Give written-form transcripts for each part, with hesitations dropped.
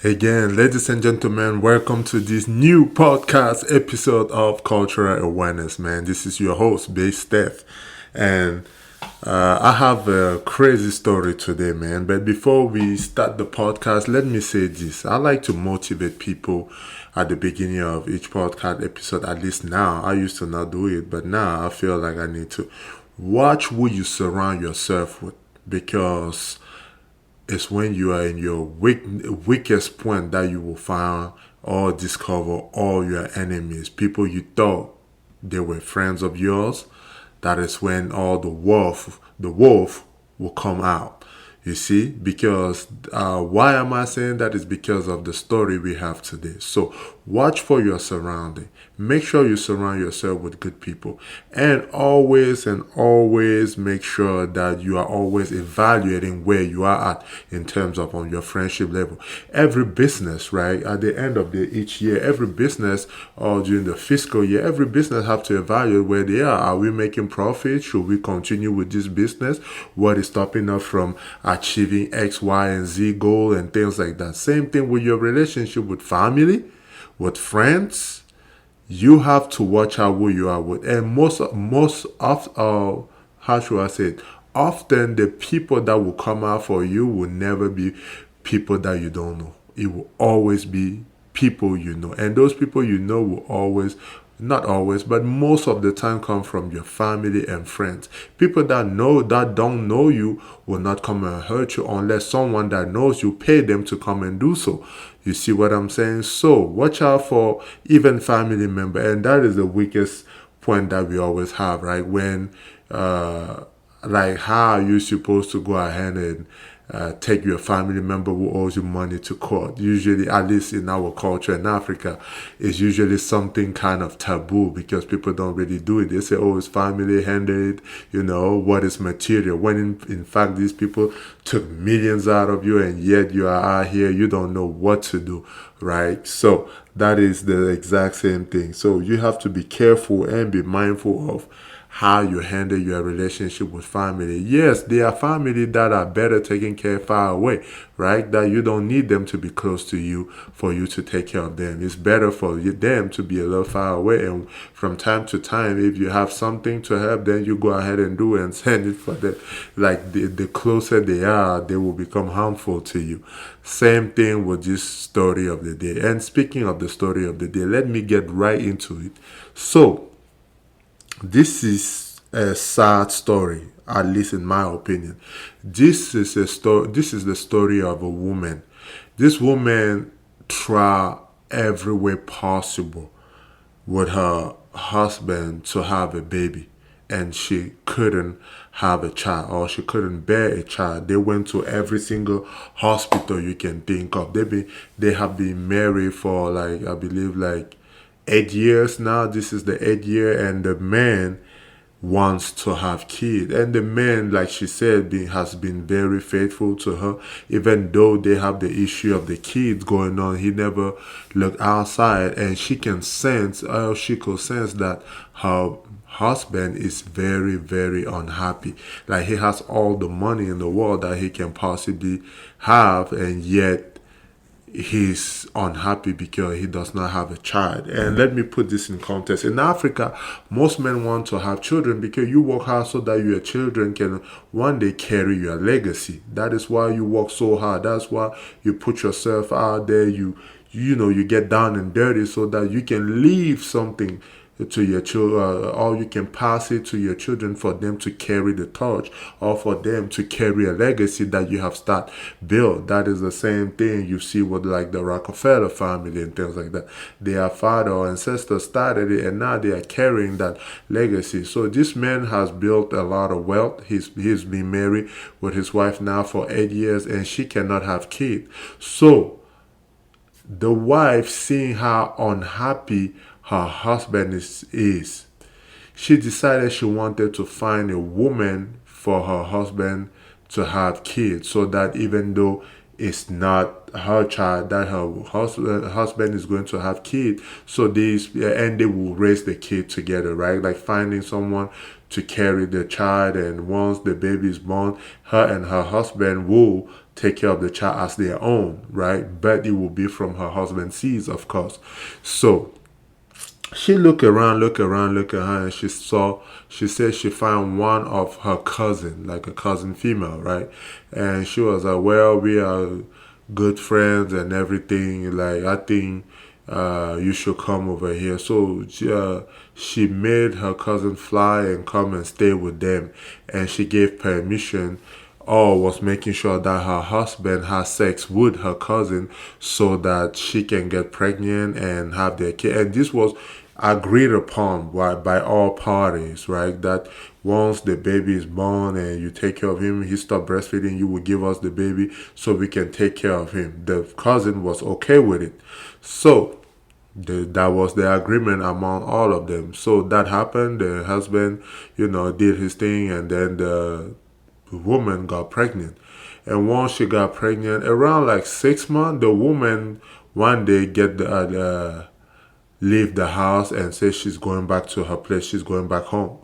Again, ladies and gentlemen, welcome to this new podcast episode of Cultural Awareness, man. This is your host, Bay Steph. And I have a crazy story today, man. But before we start the podcast, let me say this. I like to motivate people at the beginning of each podcast episode, at least now. I used to not do it, but now I feel like I need to watch who you surround yourself with because it's when you are in your weakest point that you will find or discover all your enemies, people you thought they were friends of yours. That is when all the wolf will come out. You see, because why am I saying that? Is because of the story we have today. So watch for your surrounding. Make sure you surround yourself with good people, and always make sure that you are always evaluating where you are at in terms of on your friendship level. Every business, right, at the end of each year, every business or during the fiscal year, every business have to evaluate where they are. Are we making profit? Should we continue with this business? What is stopping us from achieving X, Y, and Z goal and things like that? Same thing with your relationship with family, with friends. You have to watch out who you are with, and most of how should I say it? Often the people that will come out for you will never be people that you don't know. It will always be people you know, and those people you know will always, not always, but most of the time, come from your family and friends. People that don't know you will not come and hurt you unless someone that knows you pay them to come and do so. You see what I'm saying? So watch out for even family member, and that is the weakest point that we always have, right? When like, how are you supposed to go ahead and take your family member who owes you money to court? Usually, at least in our culture in Africa, it's usually something kind of taboo because people don't really do it. They say, oh, it's family, handle it, what is material. When in fact, these people took millions out of you, and yet you are out here, you don't know what to do, right? So that is the exact same thing. So you have to be careful and be mindful of how you handle your relationship with family. Yes, there are family that are better taken care far away, right? That you don't need them to be close to you for you to take care of them. It's better for them to be a little far away. And from time to time, if you have something to help, then you go ahead and do it and send it for them. Like the closer they are, they will become harmful to you. Same thing with this story of the day. And speaking of the story of the day, let me get right into it. So, this is a sad story, at least in my opinion. This is a story. This is the story of a woman. This woman tried every way possible with her husband to have a baby, and she couldn't have a child, or she couldn't bear a child. They went to every single hospital you can think of. They have been married for, like, I believe, like 8 years now. This is the 8th year, and the man wants to have kids, and the man, like she said, has been very faithful to her. Even though they have the issue of the kids going on, he never looked outside, and she could sense that her husband is very, very unhappy. Like, he has all the money in the world that he can possibly have, and yet he's unhappy because he does not have a child. And let me put this in context. In Africa, most men want to have children because you work hard so that your children can one day carry your legacy. That is why you work so hard. That's why you put yourself out there. You get down and dirty so that you can leave something to your children, or you can pass it to your children for them to carry the torch, or for them to carry a legacy that you have started built. That is the same thing you see with, like, the Rockefeller family and things like that. Their father or ancestors started it, and now they are carrying that legacy. So this man has built a lot of wealth. He's been married with his wife now for 8 years, and she cannot have kids. So the wife, seeing how unhappy her husband is, she decided she wanted to find a woman for her husband to have kids, so that even though it's not her child, that her husband is going to have kids, so they will raise the kid together, right? Like, finding someone to carry the child, and once the baby is born, her and her husband will take care of the child as their own, right? But it will be from her husband's seeds, of course. So she look around, and she said she found one of her cousin, like a cousin female, right? And she was like, well, we are good friends and everything. Like, I think you should come over here. So she made her cousin fly and come and stay with them, and she gave permission, or was making sure that her husband has sex with her cousin so that she can get pregnant and have their kid. And this was agreed upon by all parties, right? That once the baby is born and you take care of him, he stop breastfeeding, you will give us the baby so we can take care of him. The cousin was okay with it. So that was the agreement among all of them. So that happened. The husband, did his thing, and then the woman got pregnant. And once she got pregnant, around like 6 months, the woman one day leave the house and say she's going back to her place. She's going back home.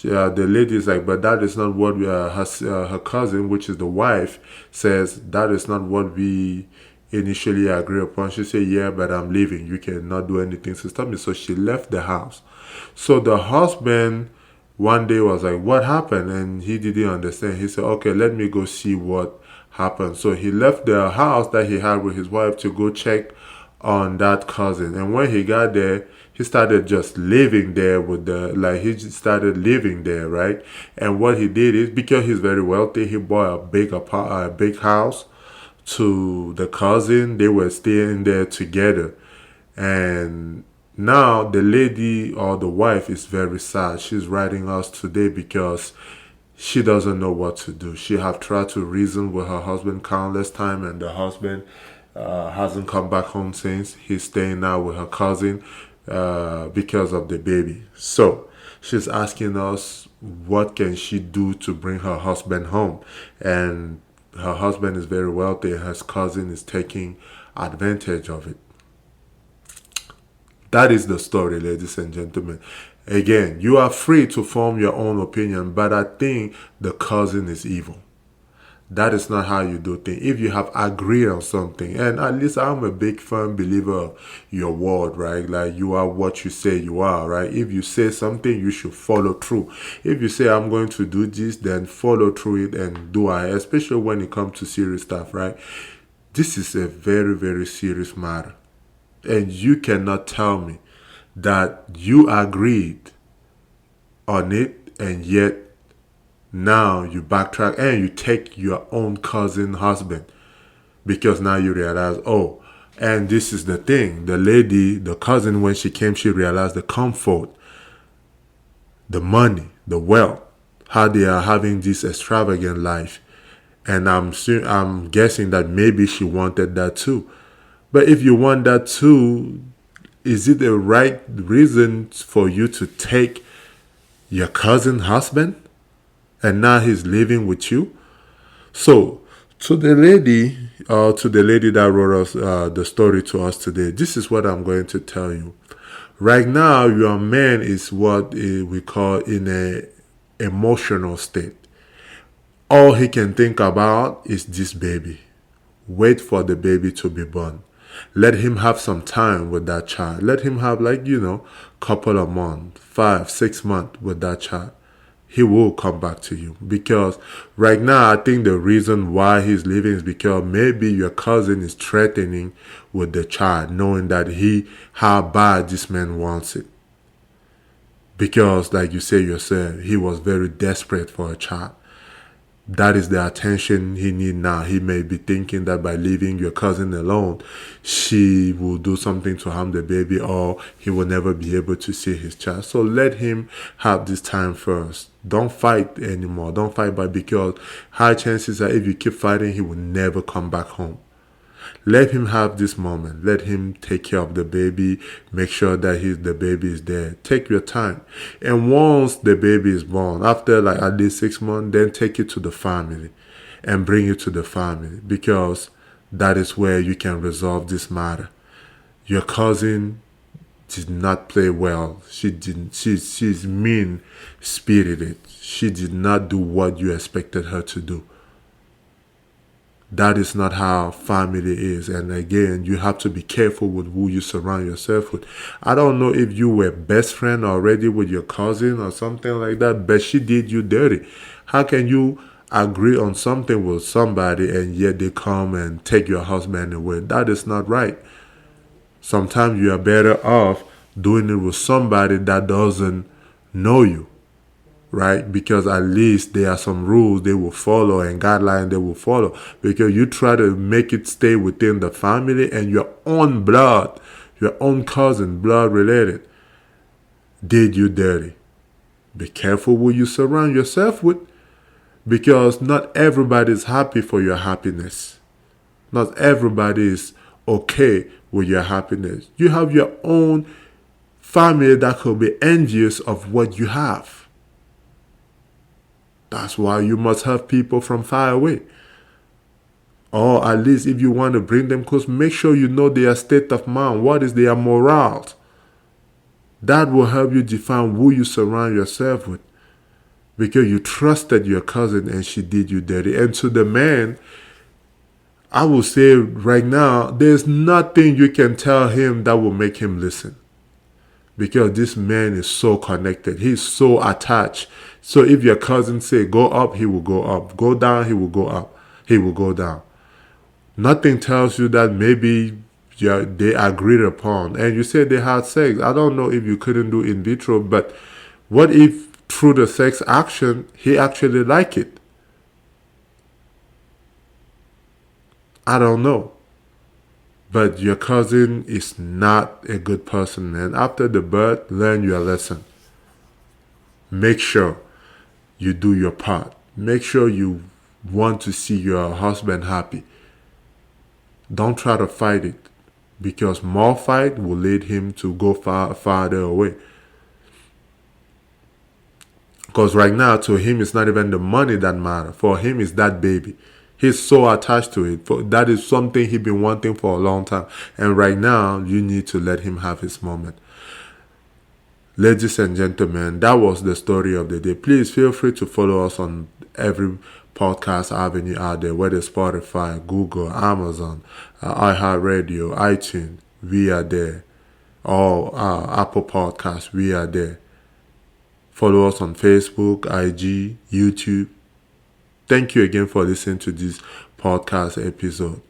The lady is like, but that is not what her cousin, which is the wife, says. That is not what we initially agree upon. She said, yeah, but I'm leaving. You cannot do anything to stop me. So she left the house. So the husband one day was like, what happened? And he didn't understand. He said, okay, let me go see what happened. So he left the house that he had with his wife to go check on that cousin. And when he got there, he started just living there he just started living there, right? And what he did is, because he's very wealthy, he bought a big house to the cousin. They were staying there together. And now the lady, or the wife, is very sad. She's writing us today because she doesn't know what to do. She have tried to reason with her husband countless time, and the husband hasn't come back home since. He's staying now with her cousin because of the baby. So she's asking us, what can she do to bring her husband home? And her husband is very wealthy, and his cousin is taking advantage of it. That is the story, ladies and gentlemen. Again, you are free to form your own opinion, but I think the cousin is evil. That is not how you do things. If you have agreed on something, and at least I'm a big firm believer of your word, right? Like, you are what you say you are, right? If you say something, you should follow through. If you say, I'm going to do this, then follow through it and do it, especially when it comes to serious stuff, right? This is a very, very serious matter. And you cannot tell me that you agreed on it, and yet now you backtrack and you take your own cousin husband, because now you realize, oh, and this is the thing. The lady, the cousin, when she came, she realized the comfort, the money, the wealth, how they are having this extravagant life. And I'm guessing that maybe she wanted that too. But if you want that too, is it the right reason for you to take your cousin husband? And now he's living with you. So, to the lady that wrote us the story to us today, this is what I'm going to tell you. Right now, your man is what we call in a emotional state. All he can think about is this baby. Wait for the baby to be born. Let him have some time with that child. Let him have, couple of months, 5, 6 months with that child. He will come back to you, because right now I think the reason why he's leaving is because maybe your cousin is threatening with the child, knowing that how bad this man wants it. Because, like you say yourself, he was very desperate for a child. That is the attention he needs now. He may be thinking that by leaving your cousin alone, she will do something to harm the baby, or he will never be able to see his child. So let him have this time first. Don't fight anymore. Don't fight back, because high chances are if you keep fighting, he will never come back home. Let him have this moment. Let him take care of the baby. Make sure that the baby is there. Take your time. And once the baby is born, after at least 6 months, then take it to the family and bring it to the family, because that is where you can resolve this matter. Your cousin did not play well. She's mean-spirited. She did not do what you expected her to do. That is not how family is. And again, you have to be careful with who you surround yourself with. I don't know if you were best friend already with your cousin or something like that, but she did you dirty. How can you agree on something with somebody and yet they come and take your husband away? That is not right. Sometimes you are better off doing it with somebody that doesn't know you, right? Because at least there are some rules they will follow and guidelines they will follow. Because you try to make it stay within the family and your own blood, your own cousin, blood related, did you dirty. Be careful who you surround yourself with, because not everybody is happy for your happiness. Not everybody is okay with your happiness. You have your own family that could be envious of what you have. That's why you must have people from far away. Or at least if you want to bring them close, make sure you know their state of mind. What is their morale? That will help you define who you surround yourself with. Because you trusted your cousin and she did you dirty. And to the man, I will say right now, there's nothing you can tell him that will make him listen. Because this man is so connected. He's so attached. So if your cousin say go up, he will go up. Go down, he will go up. He will go down. Nothing tells you that maybe they agreed upon. And you said they had sex. I don't know if you couldn't do in vitro, but what if through the sex action, he actually liked it? I don't know. But your cousin is not a good person, man. After the birth, learn your lesson. Make sure you do your part. Make sure you want to see your husband happy. Don't try to fight it, because more fight will lead him to go farther away. Because right now, to him, it's not even the money that matters. For him, it's that baby. He's so attached to it. That is something he's been wanting for a long time. And right now, you need to let him have his moment. Ladies and gentlemen, that was the story of the day. Please feel free to follow us on every podcast avenue out there, whether Spotify, Google, Amazon, iHeartRadio, iTunes. We are there. Or Apple Podcasts, we are there. Follow us on Facebook, IG, YouTube. Thank you again for listening to this podcast episode.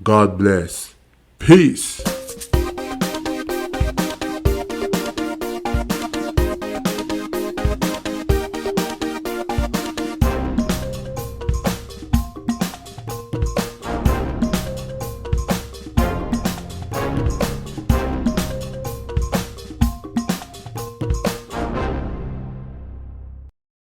God bless. Peace.